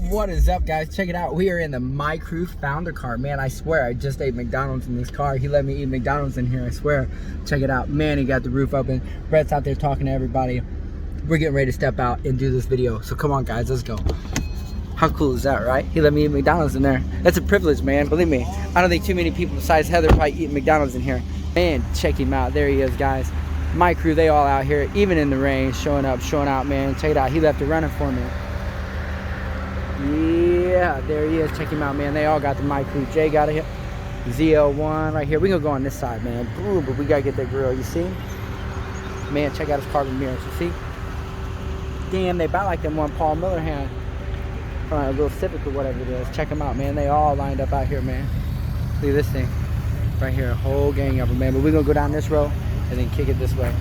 What is up, guys? Check it out. We are in the MyCru founder car. Man, I swear I just ate McDonald's in this car. He let me eat McDonald's in here, I swear. Check it out. Man, he got the roof open. Brett's out there talking to everybody. We're getting ready to step out and do this video. So come on, guys, let's go. How cool is that, right? He let me eat McDonald's in there. That's a privilege, man. Believe me. I don't think too many people besides Heather probably eat McDonald's in here. Man, check him out. There he is, guys. MyCru, they all out here, even in the rain, showing up, showing out, man. Check it out. He left it running for me. Yeah, there he is. Check him out, man. They all got the MyCru. Jay got it. ZL1 right here. We're going to go on this side, man. Ooh, but we got to get that grill. You see? Man, check out his carbon mirrors. You see? Damn, they about like them one Paul Miller had. A little Civic or whatever it is. Check them out, man. They all lined up out here, man. Look at this thing. Right here. A whole gang of them, man. But we're going to go down this row and then kick it this way.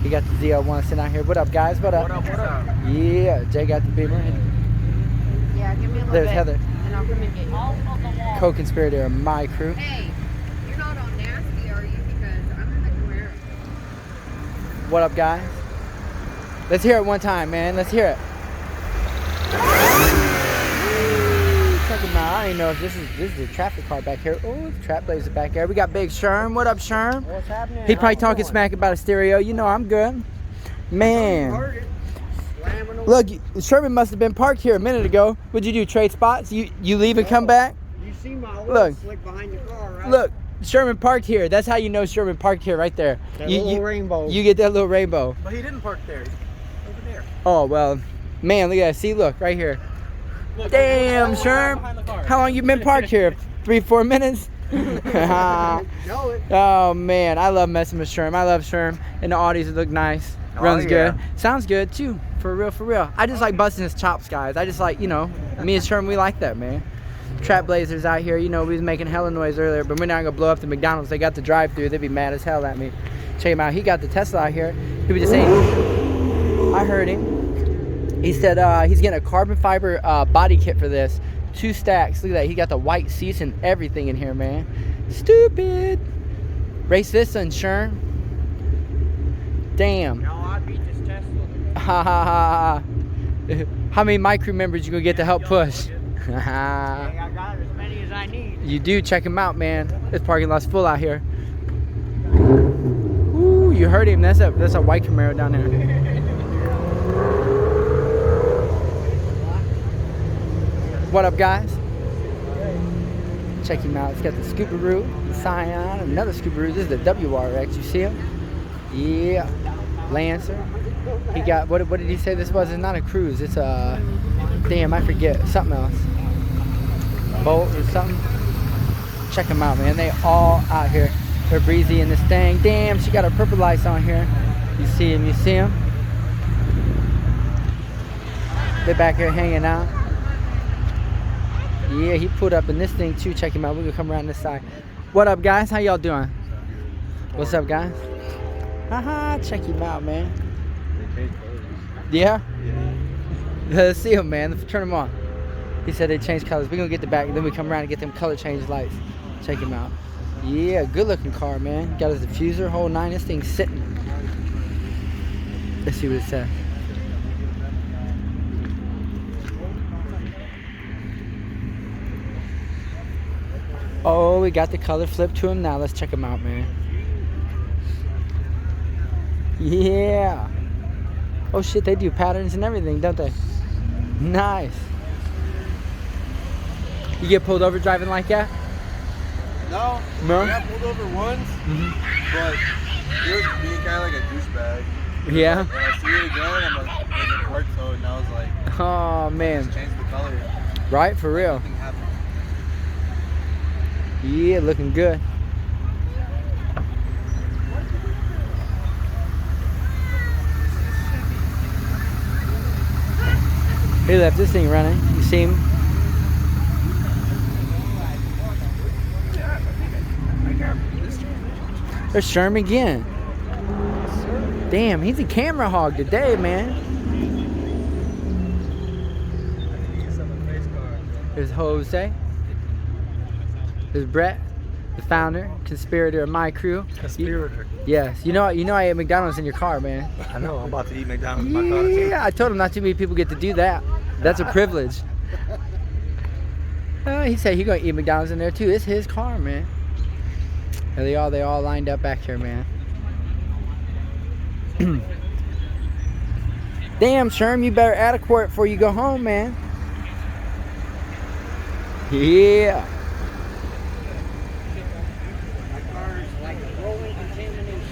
We got the ZL1 sitting out here. What up, guys? What up? What up? Yeah, Jay got the Beamer. Yeah, give me a little There's bit. Heather. And I'll come and get you. Co-conspirator of MyCru. Hey, you're not on nasty, are you? Because I'm in the Camaro. What up, guys? Let's hear it one time, man. Let's hear it. Check him out. I don't even know if this is a traffic car back here. Oh, the trap blazer back here. We got Big Sherm. What up, Sherm? What's happening? He probably talking smack about a stereo. You know I'm good. Man. Look, Sherman must have been parked here a minute ago. What'd you do, trade spots? You leave and come back? You see my oil slick behind the car, right? Look, Sherman parked here. That's how you know Sherman parked here right there. That little rainbow. You get that little rainbow. But he didn't park there. He's over there. Oh, well, man, look at that. See, look, right here. Look, Damn, look, Sherm. How long you been parked here? 3-4 minutes? Know it. Oh, man, I love messing with Sherm. I love Sherm. And the Audis look nice. Runs good. Sounds good, too. For real, for real. I just like busting his chops, guys. I just like, you know, me and Sherm, we like that, man. Trap Blazers out here, you know, we was making hella noise earlier, but we're not gonna blow up the McDonald's. They got the drive-through. They'd be mad as hell at me. Check him out. He got the Tesla out here. He was just saying, I heard him. He said he's getting a carbon fiber body kit for this. 2 stacks. Look at that. He got the white seats and everything in here, man. Stupid. Race this one, Sherm. Damn. No, I beat this Tesla. Ha ha ha. How many MyCru members you gonna get to help push? Hey, I got as many as I need. You do. Check him out, man. This parking lot's full out here. Ooh, you heard him. That's a white Camaro down there. What up, guys? Check him out. It's got the Scooparoo, the Scion, another Scooparoo. This is the WRX. You see him? Yeah. Lancer. He got, what did he say this was? It's not a Cruise. It's a, damn, I forget. Something else. Bolt or something. Check them out, man. They all out here. They're breezy in this thing. Damn, she got her purple lights on here. You see him? You see him? They're back here hanging out. Yeah, he pulled up in this thing too. Check him out. We're gonna come around this side. What up, guys? How y'all doing? What's up, guys? Haha, check him out, man. Yeah? Let's see him, man. Let's turn him on. He said they changed colors. We're gonna get the back, then we come around and get them color change lights. Check him out. Yeah, good looking car, man. Got his diffuser, whole 9. This thing's sitting. Let's see what it says. Oh, we got the color flip to him now. Let's check him out, man. Yeah. Oh shit, they do patterns and everything, don't they? Nice. You get pulled over driving like that? No. No? I got pulled over once, but it was being kind of like a douchebag. Yeah? When I see it again, I'm like, there's a car towed, and I was like, Oh man. just change the color. Right, for real. Nothing happened. Yeah, looking good. He left this thing running. You see him? There's Sherm again. Damn, he's a camera hog today, man. There's Jose. There's Brett. the founder, conspirator of MyCru. Conspirator. Yes, you know I ate McDonald's in your car, man. I know. I'm about to eat McDonald's in my car too. Yeah, I told him not too many people get to do that. That's a privilege. He said he gonna eat McDonald's in there too. It's his car, man. And they all lined up back here, man. Damn, Sherm, you better add a quart before you go home, man. Yeah. My car is like rolling contamination.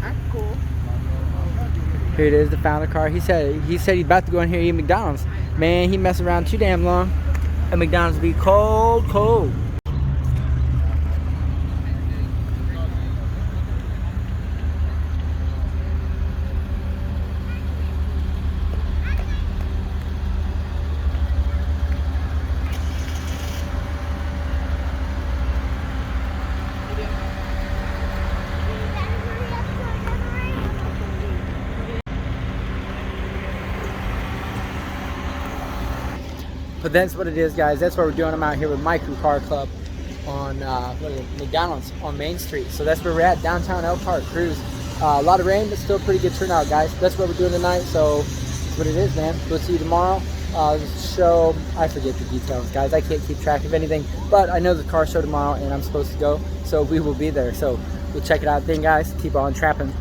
That's cool. Here it is, the founder car. He said he's about to go in here and eat McDonald's. Man, he messed around too damn long. And McDonald's be cold, cold. But that's what it is, guys. That's what we're doing. I'm out here with MyCru Car Club on McDonald's on Main Street. So that's where we're at, downtown Elkhart Cruise. A lot of rain, but still pretty good turnout, guys. That's what we're doing tonight. So that's what it is, man. We'll see you tomorrow. Show, I forget the details, guys. I can't keep track of anything, but I know the car show tomorrow, and I'm supposed to go, so we will be there. So we'll check it out then, guys. Keep on trapping.